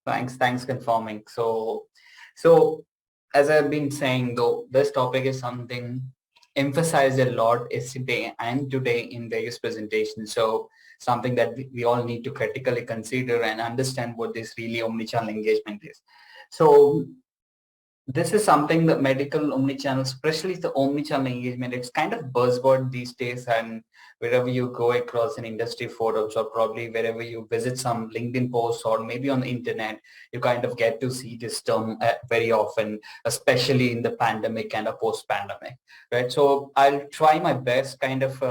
Thanks confirming. So as I've been saying, though, this topic is something emphasized a lot yesterday and today in various presentations. So something that we all need to critically consider and understand what this really omnichannel engagement is. So this is something that medical omnichannel, especially the omnichannel engagement, it's kind of buzzword these days. And wherever you go across in industry forums or probably wherever you visit some LinkedIn posts or maybe on the internet, you kind of get to see this term very often, especially in the pandemic and a post-pandemic, right? So I'll try my best kind of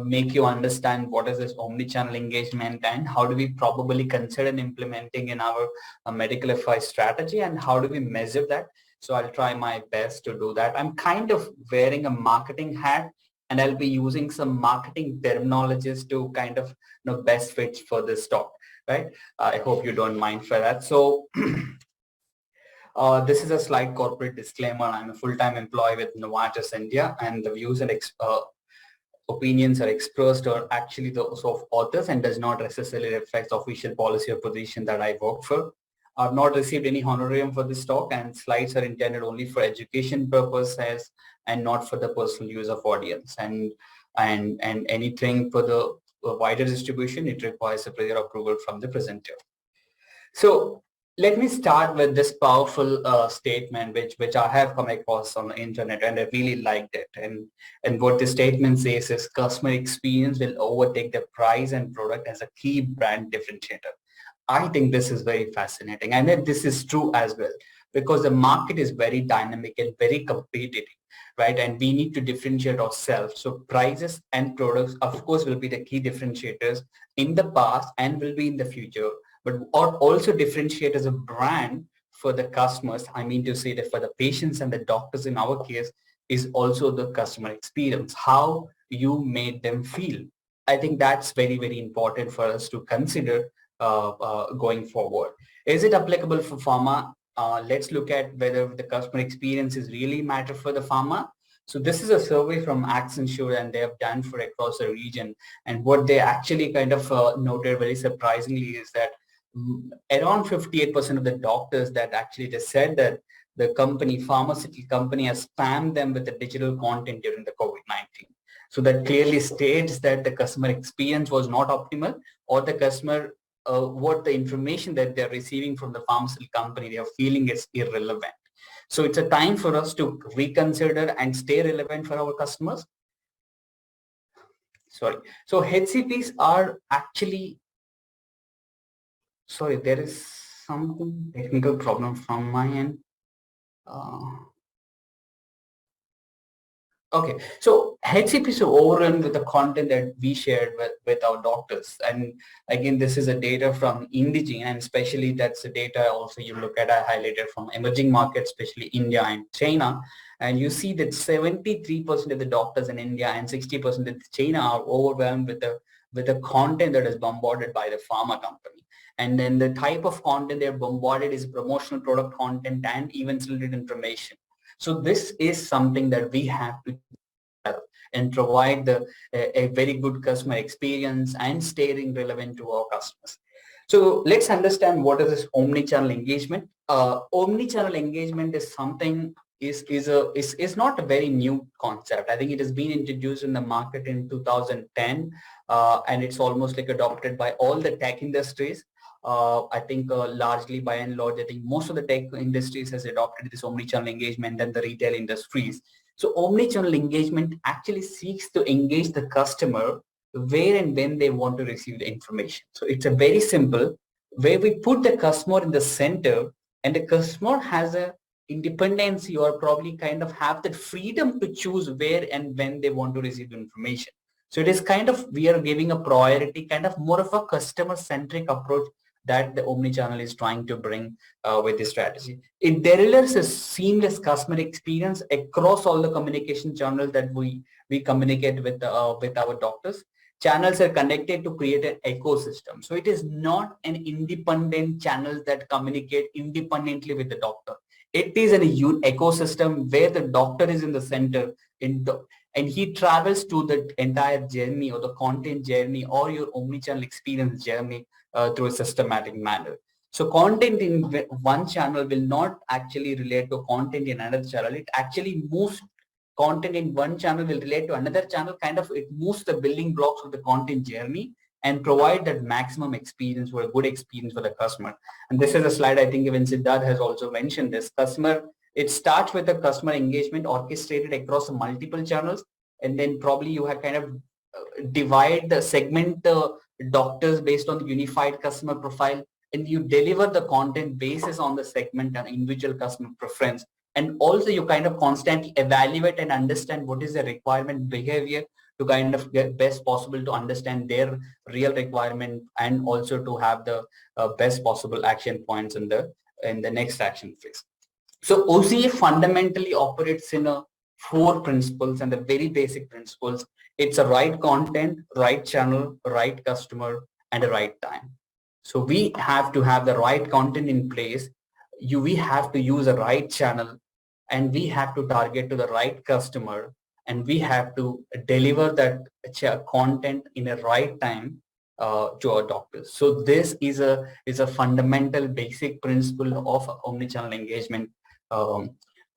make you understand what is this omnichannel engagement and how do we probably consider implementing in our medical affairs strategy and how do we measure that. So I'll try my best to do that. I'm kind of wearing a marketing hat and I'll be using some marketing terminologies to kind of best fit for this talk, right? I hope you don't mind for that. So this is a slight corporate disclaimer. I'm a full-time employee with Novartis India, and the views and opinions are expressed or actually those of authors and does not necessarily reflect the official policy or position that I work for. I've not received any honorarium for this talk, and slides are intended only for education purposes and not for the personal use of audience. And anything for the wider distribution, it requires a prior approval from the presenter. So let me start with this powerful statement, which I have come across on the internet, and I really liked it. And what the statement says is customer experience will overtake the price and product as a key brand differentiator. I think this is very fascinating, and that this is true as well because the market is very dynamic and very competitive, right? And we need to differentiate ourselves. So prices and products, of course, will be the key differentiators in the past and will be in the future, but or also differentiate as a brand for the customers. I mean to say that for the patients and the doctors in our case is also the customer experience, how you made them feel. I think that's very, very important for us to consider going forward. Is it applicable for pharma? Let's look at whether the customer experience is really matter for the pharma. So this is a survey from Accenture and they have done for across the region. And what they actually kind of noted very surprisingly is that around 58% of the doctors that actually they said that the company, pharmaceutical company has spammed them with the digital content during the COVID-19. So that clearly states that the customer experience was not optimal or the customer what the information that they're receiving from the pharmaceutical company, they are feeling is irrelevant. So it's a time for us to reconsider and stay relevant for our customers. Sorry. So HCPs are actually, sorry, there is something technical problem from my end. Okay, so HCP is overrun with the content that we shared with our doctors. And again, this is a data from Indigene, and especially that's the data also you look at, I highlighted from emerging markets, especially India and China. And you see that 73% of the doctors in India and 60% in China are overwhelmed with the content that is bombarded by the pharma company. And then the type of content they're bombarded is promotional product content and events-related information. So this is something that we have to help and provide a very good customer experience and staying relevant to our customers. So let's understand what is this omnichannel engagement. Omnichannel engagement is something is not a very new concept. I think it has been introduced in the market in 2010, and it's almost like adopted by all the tech industries. I think largely by and large, I think most of the tech industries has adopted this omnichannel engagement and the retail industries. So omnichannel engagement actually seeks to engage the customer where and when they want to receive the information. So it's a very simple where we put the customer in the center and the customer has a independency or probably kind of have that freedom to choose where and when they want to receive the information. So it is kind of, we are giving a priority, kind of more of a customer centric approach that the omnichannel is trying to bring with this strategy. It delivers a seamless customer experience across all the communication channels that we communicate with our doctors. Channels are connected to create an ecosystem. So it is not an independent channel that communicate independently with the doctor. It is an ecosystem where the doctor is in the center and he travels to the entire journey or the content journey or your omnichannel experience journey through a systematic manner. So content in one channel will not actually relate to content in another channel. It actually moves content in one channel will relate to another channel. Kind of it moves the building blocks of the content journey and provide that maximum experience for a good experience for the customer. And this is a slide I think even Siddharth has also mentioned this. It starts with the customer engagement orchestrated across multiple channels, and then probably you have kind of divide the segment doctors based on the unified customer profile, and you deliver the content basis on the segment and individual customer preference. And also you kind of constantly evaluate and understand what is the requirement behavior to kind of get best possible to understand their real requirement, and also to have the best possible action points in the next action phase. So OCE fundamentally operates in a four principles, and the very basic principles. It's a right content, right channel, right customer, and a right time. So we have to have the right content in place. We have to use a right channel, and we have to target to the right customer, and we have to deliver that content in a right time to our doctors. So this is a fundamental basic principle of omnichannel engagement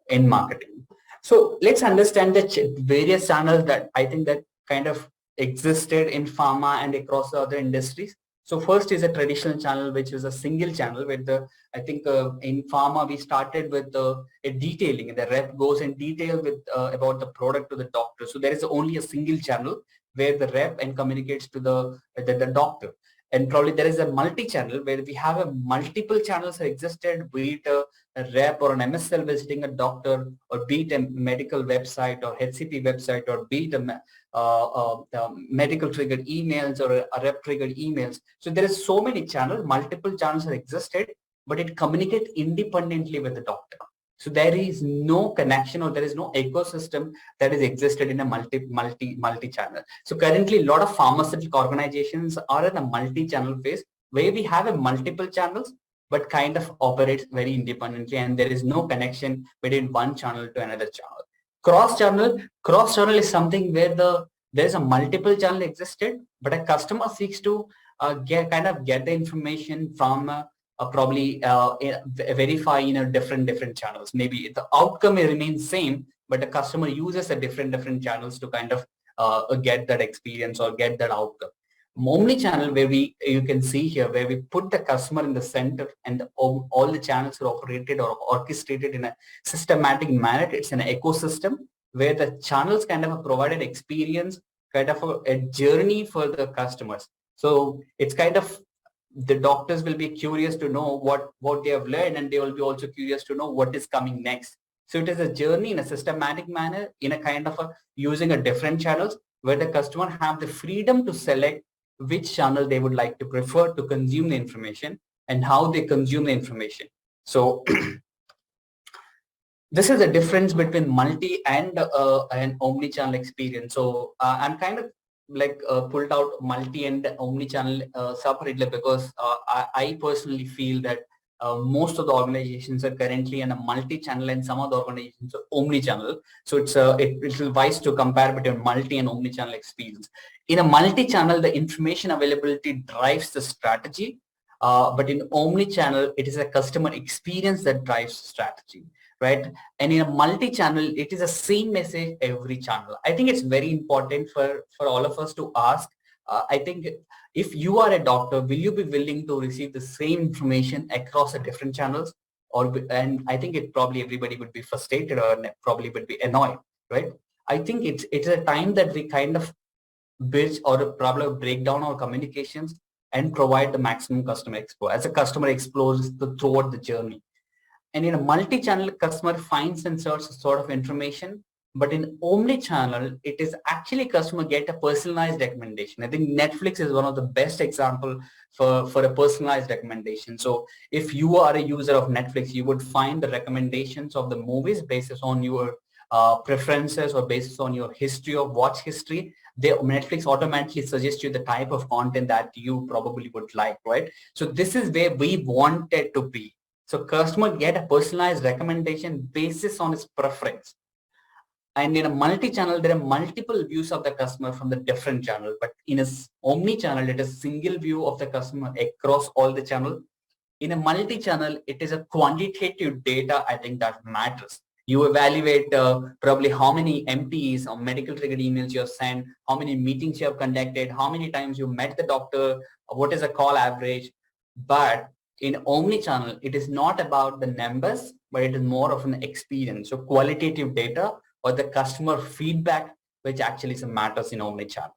in marketing. So let's understand the various channels that I think that kind of existed in pharma and across the other industries. So first is a traditional channel, which is a single channel with I think in pharma, we started with a detailing. The rep goes in detail with about the product to the doctor. So there is only a single channel where the rep and communicates to the doctor. And probably there is a multi-channel where we have a multiple channels that existed, be it a rep or an MSL visiting a doctor, or be it a medical website or HCP website, or be it a medical triggered emails or a rep triggered emails. So there is so many channels, multiple channels that existed, but it communicates independently with the doctor. So there is no connection, or there is no ecosystem that is existed in a multi-channel. So currently a lot of pharmaceutical organizations are in a multi-channel phase where we have a multiple channels, but kind of operates very independently, and there is no connection between one channel to another channel. Cross-channel is something where there is a multiple channel existed, but a customer seeks to get the information from probably verify different channels. Maybe the outcome may remain same, but the customer uses a different channels to kind of get that experience or get that outcome. Omni-channel, where you can see here, where we put the customer in the center, and all the channels are operated or orchestrated in a systematic manner. It's an ecosystem where the channels kind of provide an experience, kind of a journey for the customers. So it's kind of, the doctors will be curious to know what they have learned, and they will be also curious to know what is coming next. So it is a journey in a systematic manner, in a kind of using a different channels, where the customer have the freedom to select which channel they would like to prefer to consume the information and how they consume the information. So this is the difference between multi and an omni-channel experience. So I'm kind of pulled out multi and omni-channel separately because I personally feel that most of the organizations are currently in a multi-channel, and some of the organizations are omni-channel. So it's wise to compare between multi and omni-channel experience. In a multi-channel, the information availability drives the strategy, but in omni-channel, it is a customer experience that drives strategy, right? And in a multi-channel, it is the same message every channel. I think it's very important for all of us to ask. I think if you are a doctor, will you be willing to receive the same information across the different channels? And I think it probably everybody would be frustrated or probably would be annoyed, right? I think it's a time that we kind of build or probably break down our communications and provide the maximum customer expo as a customer explores throughout the journey. And in a multi-channel, customer finds and searches sort of information, but in omni-channel, it is actually customer get a personalized recommendation. I think Netflix is one of the best example for a personalized recommendation. So if you are a user of Netflix, you would find the recommendations of the movies based on your preferences or based on your history of watch history. Netflix automatically suggests you the type of content that you probably would like, right? So this is where we wanted to be. So customer get a personalized recommendation basis on his preference. And in a multi-channel, there are multiple views of the customer from the different channel. But in a omni-channel, it is single view of the customer across all the channel. In a multi-channel, it is a quantitative data, I think, that matters. You evaluate probably how many MTEs or medical triggered emails you have sent, how many meetings you have conducted, how many times you met the doctor, what is the call average. But in omni-channel, it is not about the numbers, but it is more of an experience. So qualitative data or the customer feedback, which actually matters in omni-channel.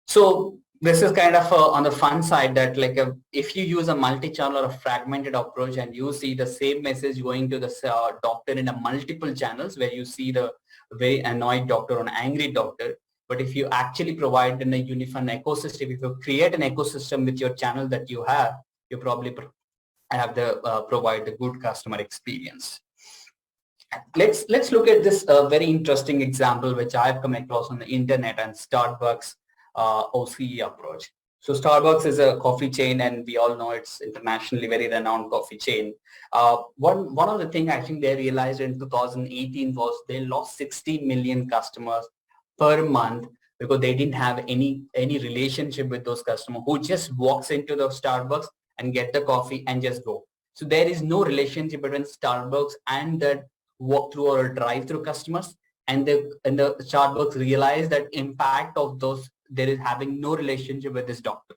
So this is kind of on the fun side that like if you use a multi-channel or a fragmented approach and you see the same message going to the doctor in a multiple channels where you see the very annoyed doctor or an angry doctor, but if you actually provide in a unified ecosystem, if you create an ecosystem with your channel that you have, you probably have the provide the good customer experience. Let's look at this very interesting example which I've come across on the internet and Starbucks OCE approach. So Starbucks is a coffee chain, and we all know it's internationally very renowned coffee chain. One of the things I think they realized in 2018 was they lost 60 million customers per month because they didn't have any relationship with those customers who just walks into the Starbucks and get the coffee and just go. So there is no relationship between Starbucks and the walk-through or drive-through customers, and the Starbucks realized that impact of those, there is having no relationship with this doctor,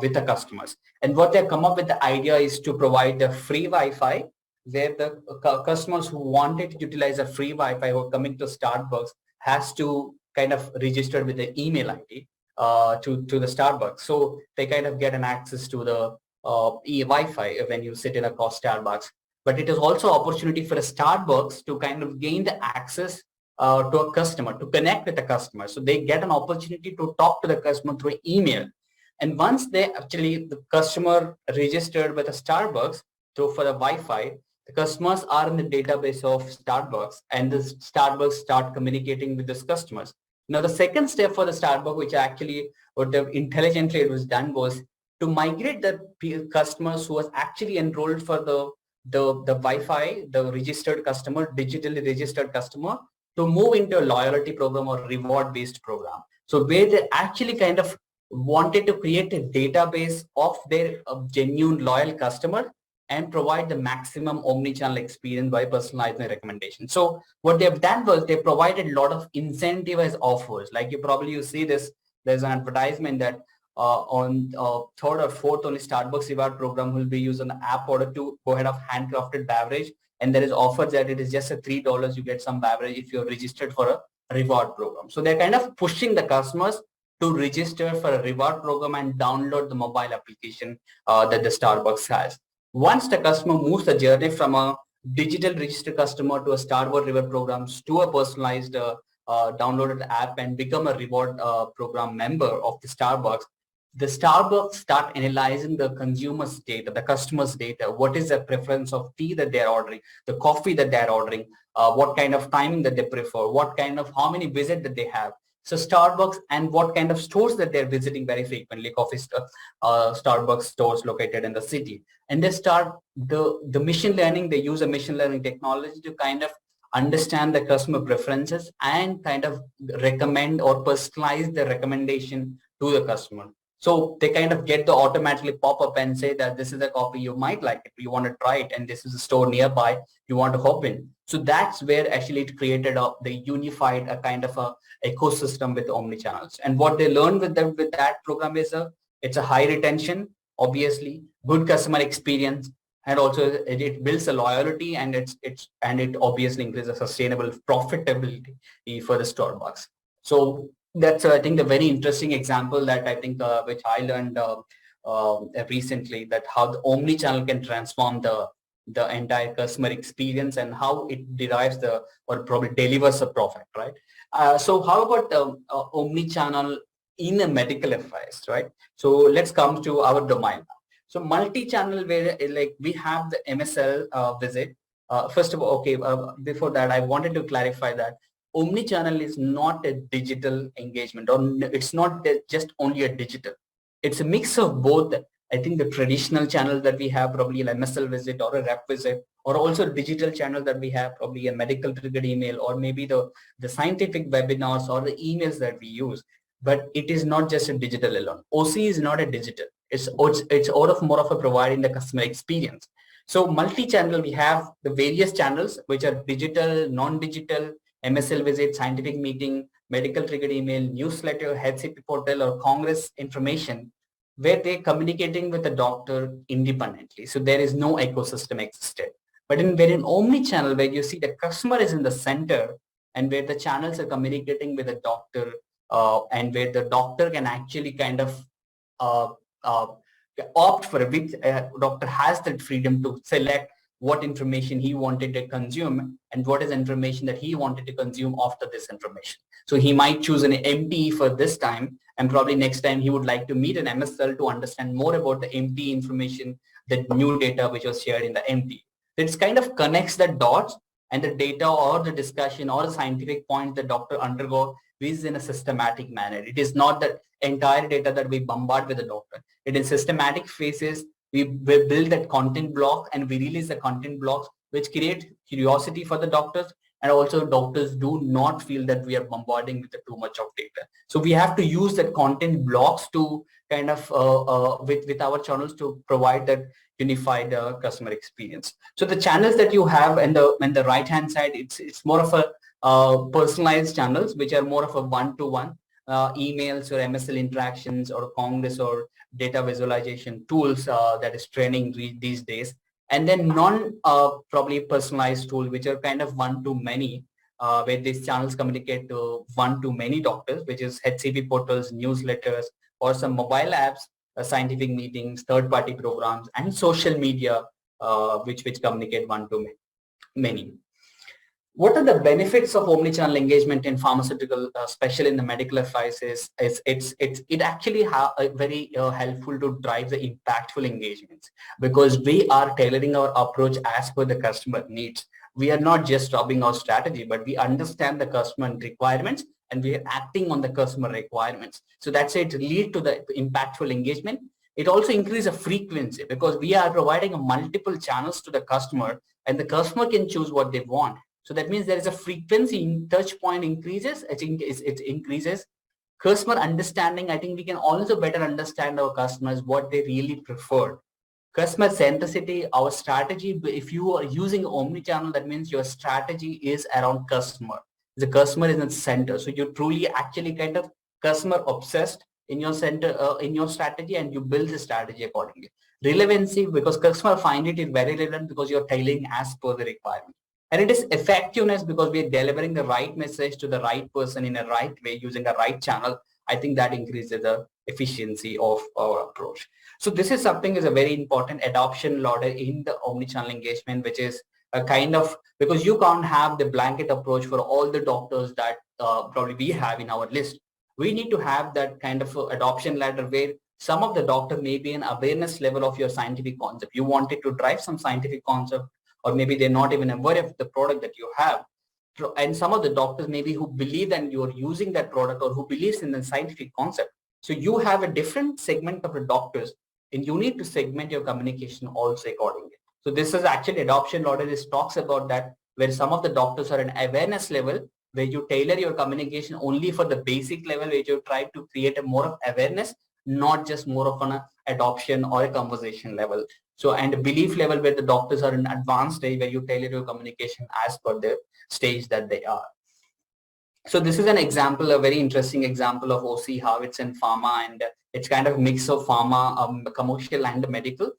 with the customers. And what they come up with the idea is to provide the free Wi-Fi where the customers who wanted to utilize a free Wi-Fi who are coming to Starbucks has to kind of register with the email ID to the Starbucks. So they kind of get an access to the Wi-Fi when you sit in a Starbucks. But it is also opportunity for a Starbucks to kind of gain the access to a customer, to connect with the customer. So they get an opportunity to talk to the customer through email. And once they actually, the customer registered with a Starbucks for the Wi-Fi, the customers are in the database of Starbucks, and the Starbucks start communicating with these customers. Now, the second step for the Starbucks, which actually what intelligently it was done, was to migrate the customers who was actually enrolled for the Wi-Fi, the registered customer, digitally registered customer, to move into a loyalty program or reward-based program. So where they actually kind of wanted to create a database of their genuine loyal customer and provide the maximum omni-channel experience by personalizing the recommendation. So what they've done was they provided a lot of incentivized offers. Like you see this, there's an advertisement that on third or fourth only Starbucks reward program will be used on the app order to go ahead of handcrafted beverage. And there is offers that it is just a $3 you get some beverage if you're registered for a reward program. So they're kind of pushing the customers to register for a reward program and download the mobile application that the Starbucks has. Once the customer moves the journey from a digital registered customer to a Starbucks reward programs to a personalized downloaded app and become a reward program member of the Starbucks start analyzing the consumer's data, the customer's data. What is the preference of tea that they're ordering, the coffee that they're ordering, what kind of timing that they prefer, what kind of, how many visits that they have. So Starbucks and what kind of stores that they're visiting very frequently, Starbucks stores located in the city. And they start the machine learning, they use a machine learning technology to kind of understand the customer preferences and kind of recommend or personalize the recommendation to the customer. So they kind of get the automatically pop up and say that this is a coffee, you might like it, you want to try it, and this is a store nearby, you want to hop in. So that's where actually it created the unified kind of a ecosystem with omnichannels. And what they learned with that program is it's a high retention, obviously, good customer experience, and also it builds a loyalty, and it obviously increases sustainable profitability for the Starbucks. So that's I think a very interesting example that I think which I learned recently, that how the omni-channel can transform the entire customer experience and how it derives or probably delivers a profit, right? So how about omni-channel in a medical affairs, right? So let's come to our domain. So multi-channel, where like we have the MSL visit. First of all, okay, before that, I wanted to clarify that omni-channel is not a digital engagement, or it's not just only a digital. It's a mix of both. I think the traditional channel that we have, probably an MSL visit or a rep visit, or also digital channel that we have, probably a medical triggered email, or maybe the scientific webinars or the emails that we use. But it is not just a digital alone. OCE is not a digital. It's out of more of a providing the customer experience. So multi-channel, we have the various channels which are digital, non-digital, MSL visit, scientific meeting, medical triggered email, newsletter, HCP portal, or Congress information, where they're communicating with the doctor independently. So there is no ecosystem existed. But in omni-channel, where you see the customer is in the center and where the channels are communicating with the doctor, and where the doctor can actually kind of uh, uh, opt for which doctor has that freedom to select what information he wanted to consume and what is information that he wanted to consume after this information. So he might choose an MTE for this time, and probably next time he would like to meet an MSL to understand more about the MTE information, the new data which was shared in the MTE. It kind of connects the dots, and the data or the discussion or the scientific point the doctor undergo is in a systematic manner. It is not the entire data that we bombard with the doctor. It is systematic phases. We build that content block and we release the content blocks which create curiosity for the doctors, and also doctors do not feel that we are bombarding with too much of data. So we have to use that content blocks to kind of with our channels to provide that unified customer experience. So the channels that you have and the right hand side, it's more of a personalized channels which are more of a one-to-one emails or MSL interactions or Congress or data visualization tools that is training these days, and then non probably personalized tool which are kind of one-to-many, where these channels communicate to one-to-many doctors, which is HCP portals, newsletters, or some mobile apps, scientific meetings, third-party programs, and social media, which communicate one-to-many. What are the benefits of omnichannel engagement in pharmaceutical, especially in the medical affairs? It actually very helpful to drive the impactful engagements, because we are tailoring our approach as per the customer needs. We are not just dropping our strategy, but we understand the customer requirements and we are acting on the customer requirements. So that's it lead to the impactful engagement. It also increases the frequency because we are providing multiple channels to the customer, and the customer can choose what they want. So that means there is a frequency in touch point increases. I think it increases customer understanding. I think we can also better understand our customers, what they really prefer. Customer centricity, our strategy, if you are using omni-channel, that means your strategy is around customer. The customer is in the center. So you're truly actually kind of customer obsessed in your center, in your strategy, and you build the strategy accordingly. Relevancy, because customer find it very relevant because you're tailoring as per the requirement. And it is effectiveness because we are delivering the right message to the right person in a right way using the right channel. I think that increases the efficiency of our approach. So this is something is a very important adoption ladder in the omnichannel engagement, which is a kind of, because you can't have the blanket approach for all the doctors that probably we have in our list. We need to have that kind of adoption ladder where some of the doctor may be an awareness level of your scientific concept. You wanted to drive some scientific concept, or maybe they're not even aware of the product that you have. And some of the doctors maybe who believe that you're using that product or who believes in the scientific concept. So you have a different segment of the doctors, and you need to segment your communication also accordingly. So this is actually adoption order. This talks about that, where some of the doctors are an awareness level, where you tailor your communication only for the basic level, where you try to create a more of awareness, not just more of an adoption or a conversation level. So, and a belief level where the doctors are in advanced stage, where you tailor your communication as per the stage that they are. So this is an example, a very interesting example of OCE, how it's in pharma, and it's kind of a mix of pharma, commercial and medical.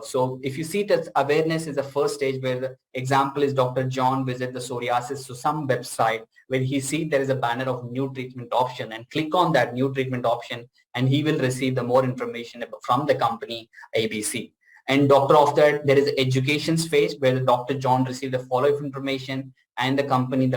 So if you see that awareness is the first stage, where the example is Dr. John visit the psoriasis to some website where he see there is a banner of new treatment option, and click on that new treatment option, and he will receive the more information from the company ABC. And doctor after that, there is education phase where the Dr. John received the follow-up information, and the company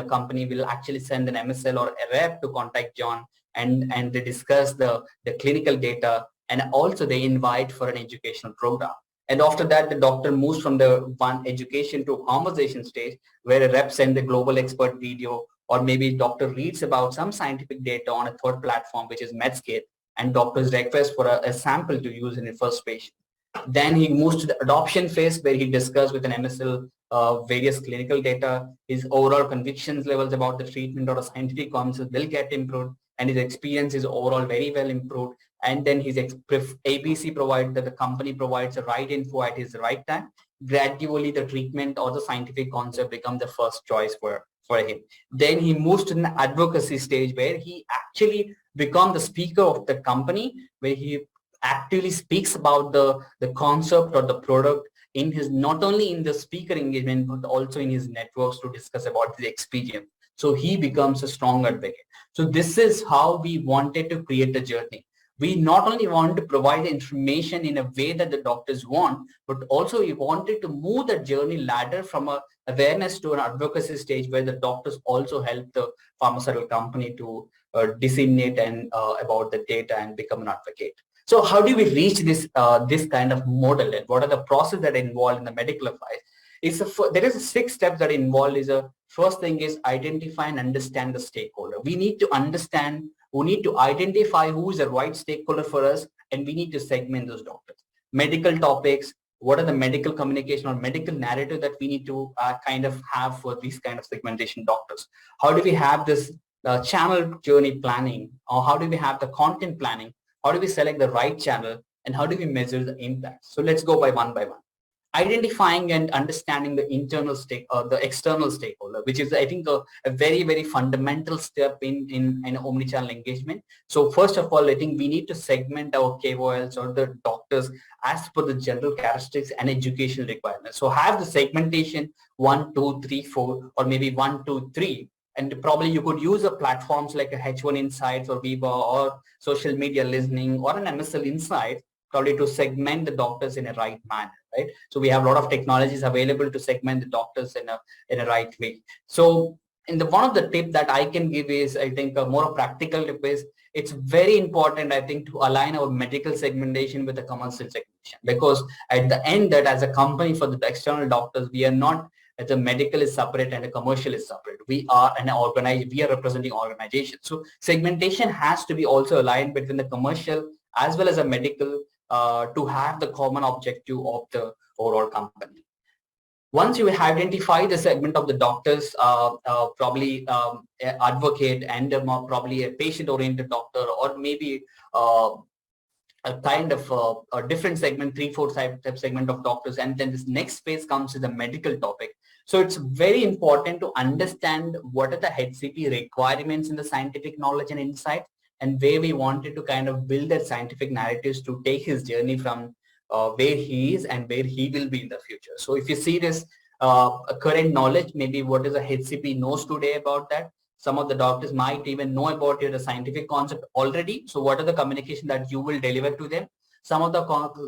will actually send an MSL or a rep to contact John, and they discuss the clinical data, and also they invite for an educational program. And after that, the doctor moves from the one education to conversation stage, where a rep sends the global expert video, or maybe doctor reads about some scientific data on a third platform, which is Medscape, and doctor's request for a sample to use in the first patient. Then he moves to the adoption phase, where he discusses with an MSL various clinical data, his overall convictions levels about the treatment or a scientific concept will get improved, and his experience is overall very well improved. and then his ABC provides that the company provides the right info at his right time. Gradually, the treatment or the scientific concept become the first choice for him. Then he moves to an advocacy stage where he actually become the speaker of the company, where he actively speaks about the concept or the product in his, not only in the speaker engagement, but also in his networks to discuss about the experience. So he becomes a strong advocate. So this is how we wanted to create a journey. We not only want to provide information in a way that the doctors want, but also we wanted to move the journey ladder from a awareness to an advocacy stage where the doctors also help the pharmaceutical company to disseminate and about the data and become an advocate. So how do we reach this kind of model, and what are the processes that are involved in the medical affairs? There is 6 steps that are involved. First thing is identify and understand the stakeholder. We need to understand, we need to identify who is the right stakeholder for us, and we need to segment those doctors. Medical topics, what are the medical communication or medical narrative that we need to kind of have for these kind of segmentation doctors? How do we have this channel journey planning, or how do we have the content planning? How do we select the right channel, and how do we measure the impact? So let's go by one. Identifying and understanding the internal the external stakeholder, which is, I think, a very, very fundamental step in omnichannel engagement. So first of all, I think we need to segment our KOLs or the doctors as per the general characteristics and educational requirements. So have the segmentation 1, 2, 3, 4, or maybe 1, 2, 3. And probably you could use a platforms like a H1 Insights or Viva or social media listening or an MSL Insights, probably to segment the doctors in a right manner, right? So we have a lot of technologies available to segment the doctors in a right way. So one of the tip that I can give is, I think, a more practical tip is, it's very important, I think, to align our medical segmentation with the commercial segmentation, because at the end, that as a company for the external doctors, we are not, the medical is separate and the commercial is separate. We are an organization, we are representing organization. So segmentation has to be also aligned between the commercial as well as a medical to have the common objective of the overall company. Once you identify the segment of the doctors, probably advocate and probably a patient-oriented doctor, or maybe a kind of a different segment, 3-4 type segment of doctors, and then this next phase comes to the medical topic. So it's very important to understand what are the HCP requirements in the scientific knowledge and insight, and where we wanted to kind of build that scientific narratives to take his journey from where he is and where he will be in the future. So if you see this current knowledge, maybe what is a HCP knows today about that. Some of the doctors might even know about the scientific concept already. So what are the communication that you will deliver to them? Some of the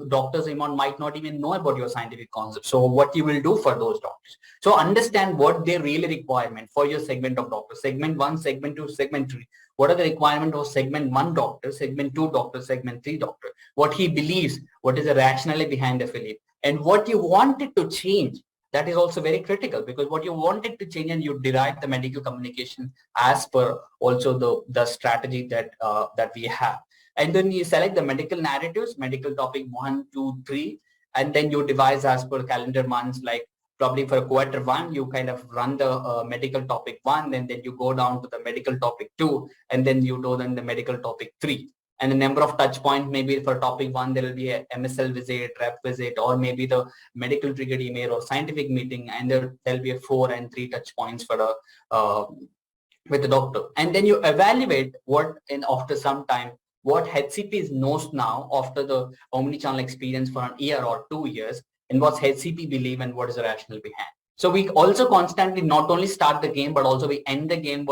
doctors might not even know about your scientific concept. So what you will do for those doctors. So understand what their really requirement for your segment of doctors. Segment 1, segment 2, segment 3. What are the requirement of segment 1 doctor, segment 2 doctor, segment 3 doctor? What he believes, what is the rationale behind the belief, and what you wanted to change. That is also very critical, because what you wanted to change, and you derive the medical communication as per also the strategy that we have. And then you select the medical narratives, medical topic 1, 2, 3, and then you devise as per calendar months. Like probably for quarter 1, you kind of run the medical topic 1, and then you go down to the medical topic 2, and then you do then the medical topic 3. And the number of touch points, maybe for topic 1, there will be a MSL visit, rep visit, or maybe the medical triggered email or scientific meeting, and there will be a 4 and 3 touch points for with the doctor. And then you evaluate what, after some time, what HCP knows now after the omnichannel experience for an year or 2 years, and what's HCP believe and what is the rationale behind. So we also constantly not only start the game, but also we end the game,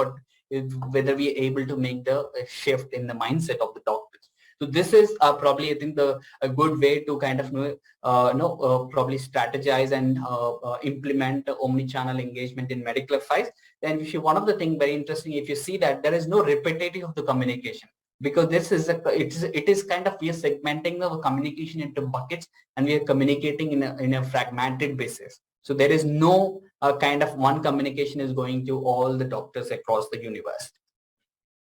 whether we are able to make the shift in the mindset of the doctors. So this is probably, I think, a good way to kind of probably strategize and implement omni-channel engagement in medical affairs. Then one of the things very interesting, if you see that there is no repetitive of the communication, because this is it is kind of, we are segmenting the communication into buckets, and we are communicating in a fragmented basis. So there is no kind of one communication is going to all the doctors across the universe.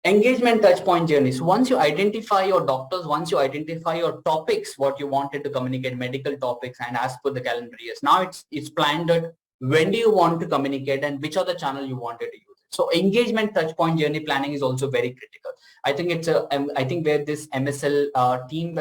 Engagement touchpoint journey. So once you identify your doctors, once you identify your topics, what you wanted to communicate, medical topics, and as per the calendar years, now it's planned that when do you want to communicate and which are the channel you wanted to use. So engagement touchpoint journey planning is also very critical. I think it's I think where this MSL team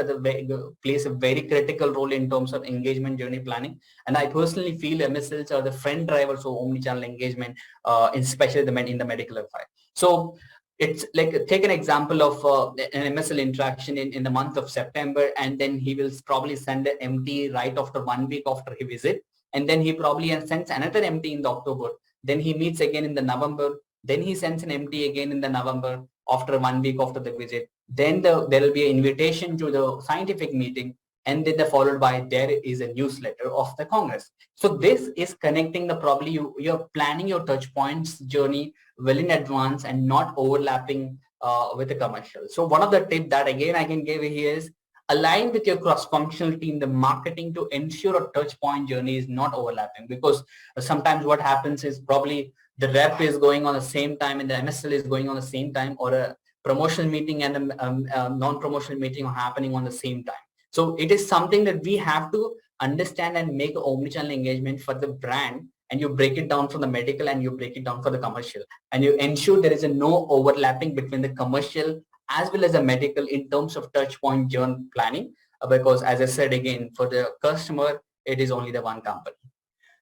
plays a very critical role in terms of engagement journey planning. And I personally feel MSLs are the front drivers of omnichannel engagement, especially in the medical FI. So it's like, take an example of an MSL interaction in the month of September, and then he will probably send an MT right after 1 week after he visit, and then he probably sends another MT in the October. Then he meets again in the November. Then he sends an MT again in the November after 1 week after the visit. Then there will be an invitation to the scientific meeting, and then followed by there is a newsletter of the Congress. So this is connecting the probably you're planning your touch points journey well in advance and not overlapping with the commercial. So one of the tips that again I can give here is align with your cross-functional team, the marketing, to ensure a touch point journey is not overlapping, because sometimes what happens is probably the rep is going on the same time and the MSL is going on the same time, or a promotional meeting and a non-promotional meeting are happening on the same time. So it is something that we have to understand and make omnichannel engagement for the brand, and you break it down for the medical and you break it down for the commercial, and you ensure there is no overlapping between the commercial as well as the medical in terms of touch point journey planning, because as I said again, for the customer, it is only the one company.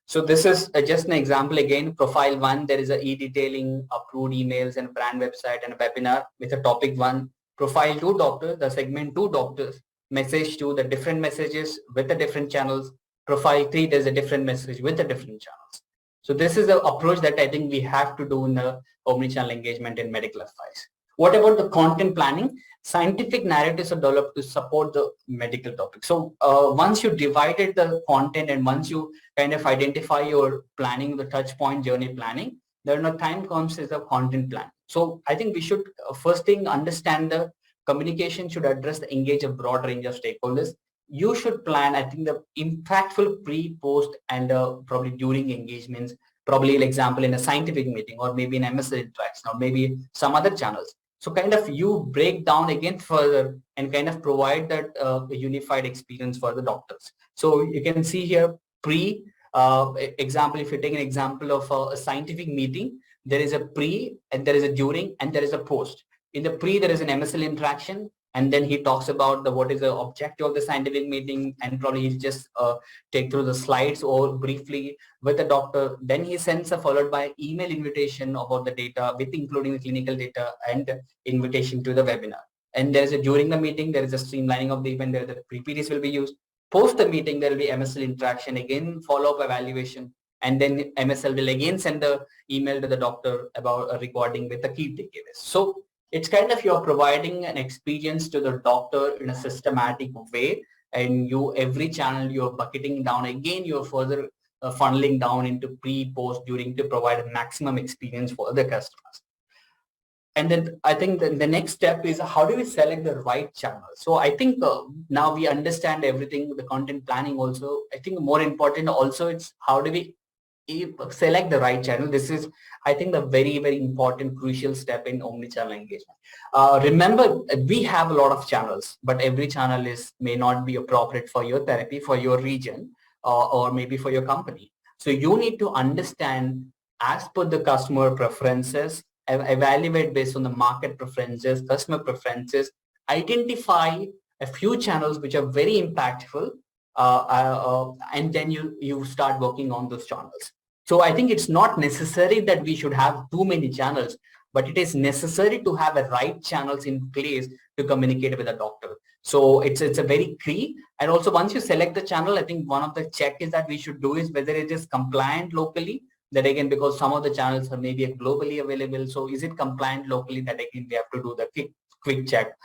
So this is just an example again. Profile 1, there is a e-detailing, approved emails and brand website and a webinar with a topic 1. Profile 2 doctors, the segment 2 doctors, message 2, the different messages with the different channels. Profile 3, there's a different message with the different channels. So this is the approach that I think we have to do in the omnichannel engagement in medical affairs. What about the content planning? Scientific narratives are developed to support the medical topic. So once you divided the content and once you kind of identify your planning, the touch point journey planning, then the time comes is the content plan. So I think we should first thing understand the communication should address the engage a broad range of stakeholders. You should plan, I think, the impactful pre, post, and probably during engagements, probably an example in a scientific meeting or maybe an MSL interaction or maybe some other channels. So kind of you break down again further and kind of provide that unified experience for the doctors. So you can see here pre example, if you take an example of a scientific meeting, there is a pre and there is a during and there is a post. In the pre, there is an MSL interaction, and then he talks about what is the objective of the scientific meeting, and probably he'll just take through the slides or briefly with the doctor. Then he sends a followed by email invitation about the data with including the clinical data and invitation to the webinar. And there's a during the meeting, there is a streamlining of the event, there the PPTs will be used. Post the meeting, there will be MSL interaction, again follow-up evaluation, and then MSL will again send the email to the doctor about a recording with the key takeaways. So it's kind of you're providing an experience to the doctor in a systematic way, and you every channel you're bucketing down. Again, you're further funneling down into pre, post, during to provide a maximum experience for the customers. And then I think the next step is how do we select the right channel? So I think now we understand everything, the content planning also. I think more important also it's how do we select the right channel. This is, I think, the very, very important, crucial step in omnichannel engagement. Remember, we have a lot of channels, but every channel may not be appropriate for your therapy, for your region, or maybe for your company. So you need to understand as per the customer preferences, evaluate based on the market preferences, customer preferences, identify a few channels which are very impactful, and then you start working on those channels. So I think it's not necessary that we should have too many channels, but it is necessary to have a right channels in place to communicate with a doctor. So it's a very key. And also once you select the channel, I think one of the check is that we should do is whether it is compliant locally. That again, because some of the channels are maybe globally available. So is it compliant locally? That again, we have to do the quick check.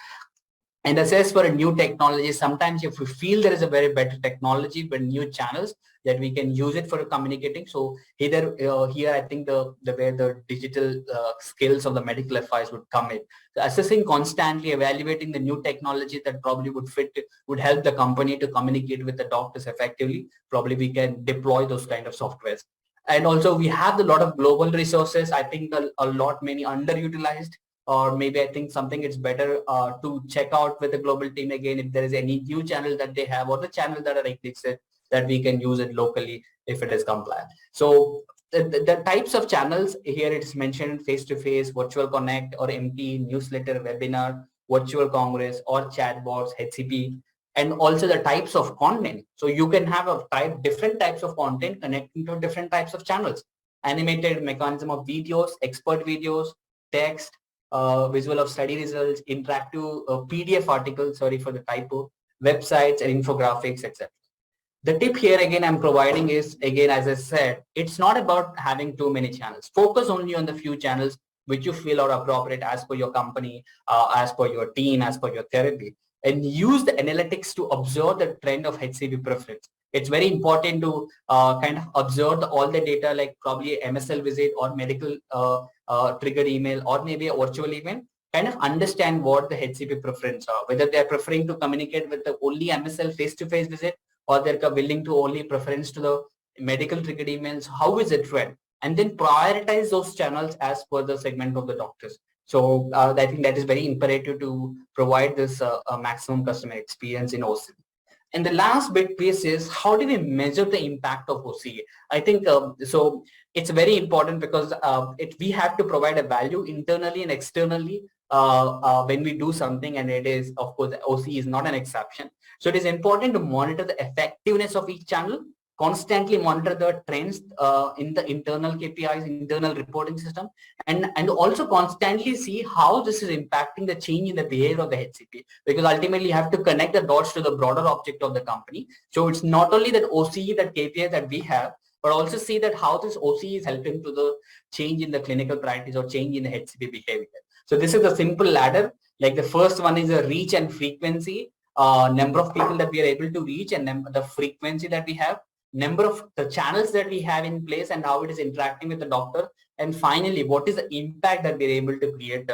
And assess for a new technology. Sometimes if we feel there is a very better technology, but new channels that we can use it for communicating. So either here, I think the way the digital skills of the medical affairs would come in. So assessing constantly, evaluating the new technology that probably would help the company to communicate with the doctors effectively. Probably we can deploy those kind of softwares. And also we have a lot of global resources. I think many underutilized. Or maybe I think something it's better to check out with the global team again if there is any new channel that they have or the channel that are existed that we can use it locally if it is compliant. So the types of channels here, it's mentioned face-to-face, virtual connect or MP, newsletter, webinar, virtual congress or chatbots, HCP, and also the types of content. So you can have different types of content connecting to different types of channels. Animated mechanism of videos, expert videos, text, visual of study results, interactive PDF articles, sorry for the typo, websites and infographics, etc. The tip here again I'm providing is, again, as I said, it's not about having too many channels. Focus only on the few channels which you feel are appropriate as per your company, as per your team, as per your therapy, and use the analytics to observe the trend of HCP preference. It's very important to kind of observe all the data, like probably MSL visit or medical triggered email or maybe a virtual event, kind of understand what the HCP preference are, whether they're preferring to communicate with the only MSL face-to-face visit, or they're willing to only preference to the medical triggered emails. How is it read? And then prioritize those channels as per the segment of the doctors. So I think that is very imperative to provide this maximum customer experience in OCE. And the last big piece is, how do we measure the impact of OCE? I think so it's very important because we have to provide a value internally and externally when we do something, and it is, of course, OCE is not an exception. So it is important to monitor the effectiveness of each channel, constantly monitor the trends in the internal KPIs, internal reporting system, and also constantly see how this is impacting the change in the behavior of the HCP, because ultimately you have to connect the dots to the broader object of the company. So it's not only that OCE, that KPI that we have, but also see that how this OCE is helping to the change in the clinical practice or change in the HCP behavior. So this is a simple ladder. Like the first one is a reach and frequency, number of people that we are able to reach, and the frequency that we have, number of the channels that we have in place and how it is interacting with the doctor, and finally what is the impact that we're able to create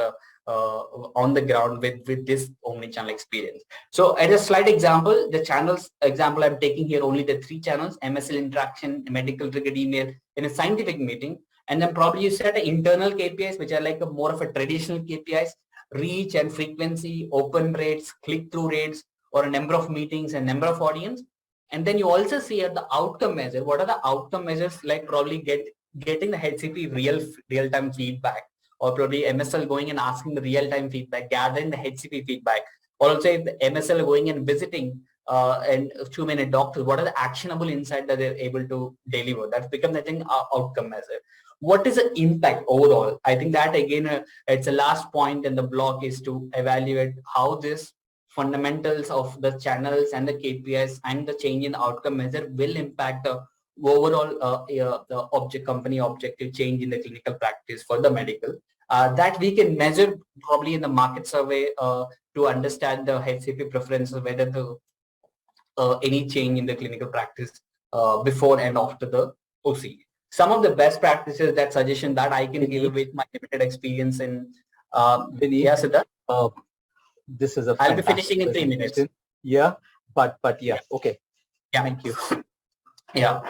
on the ground with this omni-channel experience. So as a slight example, the channels example I'm taking here, only the 3 channels: MSL interaction, medical triggered email, in a scientific meeting, and then probably you set internal KPIs which are like more of a traditional KPIs: reach and frequency, open rates, click-through rates, or a number of meetings and number of audience. And then you also see at the outcome measure, what are the outcome measures, like probably getting the HCP real-time feedback, or probably MSL going and asking the real-time feedback, gathering the HCP feedback, or also if the MSL going and visiting and 2-minute doctors, what are the actionable insight that they're able to deliver? That's become, I think, our outcome measure. What is the impact overall? I think that again, it's the last point in the block is to evaluate how this fundamentals of the channels and the KPIs and the change in outcome measure will impact the overall the company objective change in the clinical practice for the medical, that we can measure probably in the market survey to understand the HCP preferences, whether the any change in the clinical practice before and after the OCE. Some of the best practices, that suggestion that I can give with my limited experience in yeah, Siddharth. This is a I'll be finishing in 3 minutes. Yeah, but yeah, okay. Yeah. Thank you. Yeah.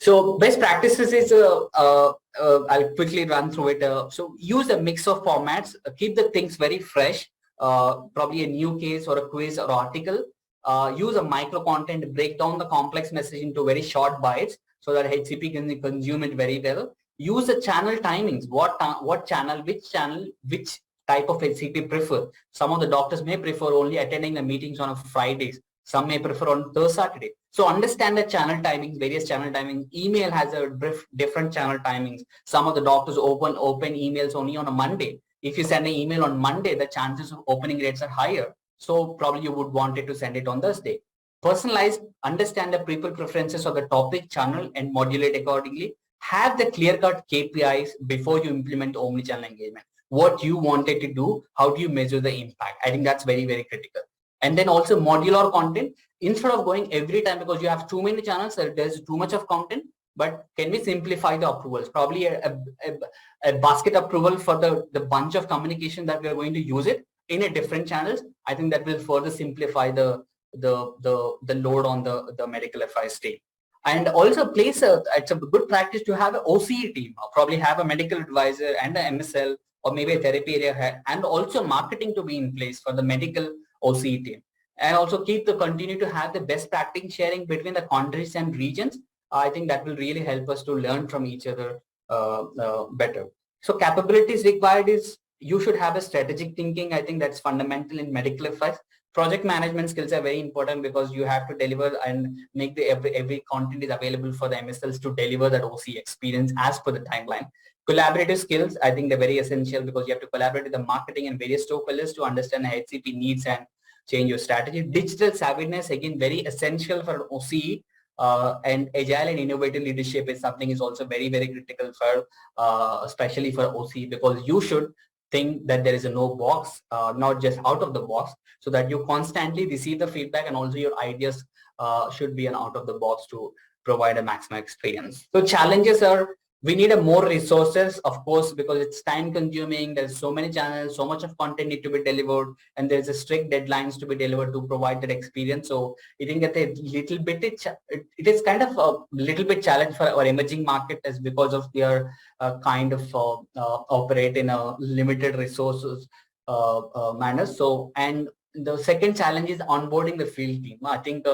So best practices is, I'll quickly run through it. So use a mix of formats, keep the things very fresh, probably a new case or a quiz or article. Use a micro content, break down the complex message into very short bites so that HCP can consume it very well. Use the channel timings, what channel, which type of HCP prefer. Some of the doctors may prefer only attending the meetings on a Fridays. Some may prefer on Thursday, Saturday. So understand the channel timings, various channel timings. Email has a different channel timings. Some of the doctors open emails only on a Monday. If you send an email on Monday, the chances of opening rates are higher. So probably you would want it to send it on Thursday. Personalized, understand the people preferences of the topic, channel, and modulate accordingly. Have the clear-cut KPIs before you implement omnichannel engagement. What you wanted to do, how do you measure the impact? I think that's very, very critical. And then also modular content, instead of going every time because you have too many channels, there's too much of content, but can we simplify the approvals? Probably a basket approval for the bunch of communication that we are going to use it in a different channels. I think that will further simplify the load on the medical affairs team. And also it's a good practice to have an OCE team, or probably have a medical advisor and an MSL, or maybe a therapy area head, and also marketing to be in place for the medical OCE team. And also continue to have the best practice sharing between the countries and regions. I think that will really help us to learn from each other better. So capabilities required is you should have a strategic thinking. I think that's fundamental in medical affairs. Project management skills are very important because you have to deliver and make the every content is available for the MSLs to deliver that OC experience as per the timeline. Collaborative skills, I think they're very essential because you have to collaborate with the marketing and various stakeholders to understand HCP needs and change your strategy. Digital savviness, again, very essential for an OCE. And agile and innovative leadership is something is also very, very critical for, especially for OCE, because you should think that there is a no box, not just out of the box, so that you constantly receive the feedback and also your ideas should be an out of the box to provide a maximum experience. So challenges are, we need a more resources, of course, because it's time consuming. There's so many channels, so much of content need to be delivered, and there's a strict deadlines to be delivered to provide that experience. So I think that a little bit, it is kind of a little bit challenge for our emerging market as because of their kind of operate in a limited resources manner. So, and the second challenge is onboarding the field team. I think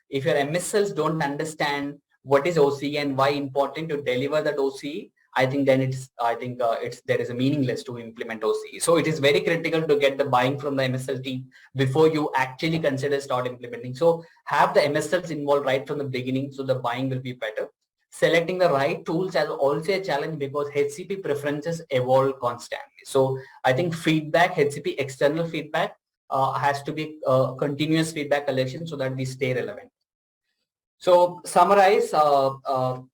if your MSLs don't understand what is OCE and why important to deliver that OCE, I think then there is a meaningless to implement OCE. So it is very critical to get the buying from the MSL team before you actually consider start implementing. So have the MSLs involved right from the beginning, so the buying will be better. Selecting the right tools is also a challenge because HCP preferences evolve constantly. So I think feedback, HCP external feedback has to be continuous feedback collection so that we stay relevant. So summarize,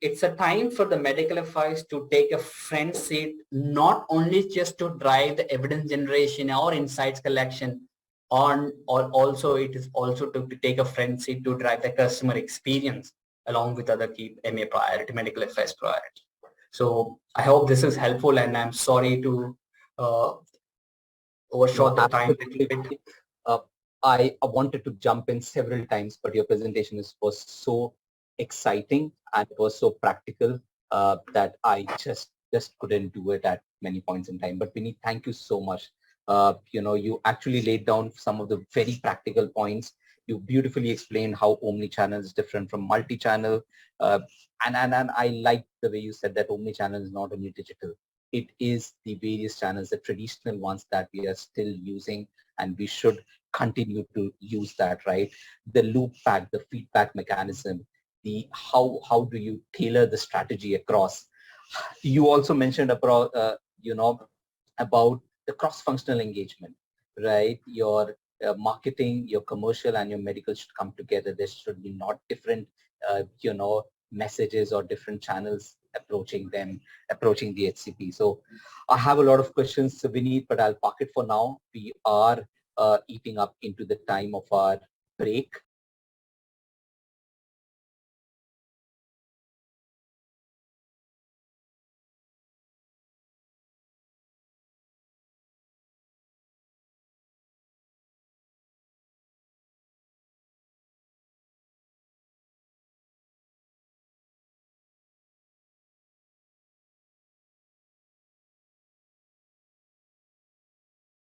it's a time for the medical affairs to take a front seat, not only just to drive the evidence generation or insights collection on, or also it is also to take a front seat to drive the customer experience along with other key MA priority, medical affairs priority. So I hope this is helpful, and I'm sorry to overshot the time a little bit. I wanted to jump in several times, but your presentation was so exciting and it was so practical that I just couldn't do it at many points in time. But Vinny, thank you so much. You actually laid down some of the very practical points. You beautifully explained how omnichannel is different from multi-channel. And I like the way you said that omnichannel is not only digital. It is the various channels, the traditional ones that we are still using, and we should continue to use that, right? The loop back, the feedback mechanism, the how do you tailor the strategy across? You also mentioned about about the cross-functional engagement, right? Your marketing, your commercial, and your medical should come together. There should be not different, messages or different channels approaching the HCP. So I have a lot of questions, Vineet, but I'll park it for now. We are eating up into the time of our break.